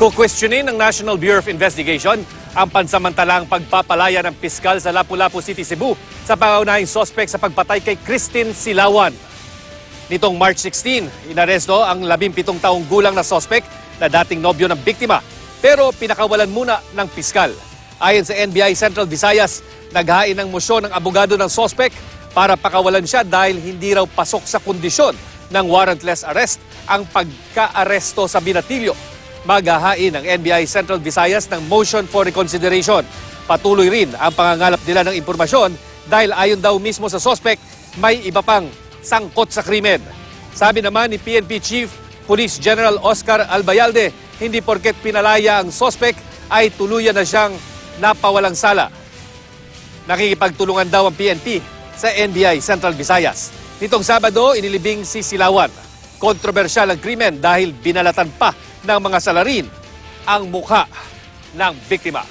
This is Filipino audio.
Kukwestiyonin ng National Bureau of Investigation ang pansamantalang pagpapalaya ng piskal sa Lapu-Lapu City, Cebu sa pangunahing sospek sa pagpatay kay Christine Silawan. Nitong March 16, inaresto ang 17 taong gulang na sospek na dating nobyo ng biktima pero pinakawalan muna ng piskal. Ayon sa NBI Central Visayas, naghain ng mosyon ng abogado ng sospek para pakawalan siya dahil hindi raw pasok sa kondisyon ng warrantless arrest ang pagka-aresto sa binatilyo. Maghahain ng NBI Central Visayas ng motion for reconsideration. Patuloy rin ang pangangalap nila ng impormasyon dahil ayon daw mismo sa sospek, may iba pang sangkot sa krimen. Sabi naman ni PNP Chief Police General Oscar Albayalde, hindi porket pinalaya ang sospek ay tuluyan na siyang napawalang sala. Nakikipagtulungan daw ang PNP sa NBI Central Visayas. Nitong Sabado, inilibing si Silawan. Kontrobersyal ang krimen dahil binalatan pa ng mga salarin ang mukha ng biktima.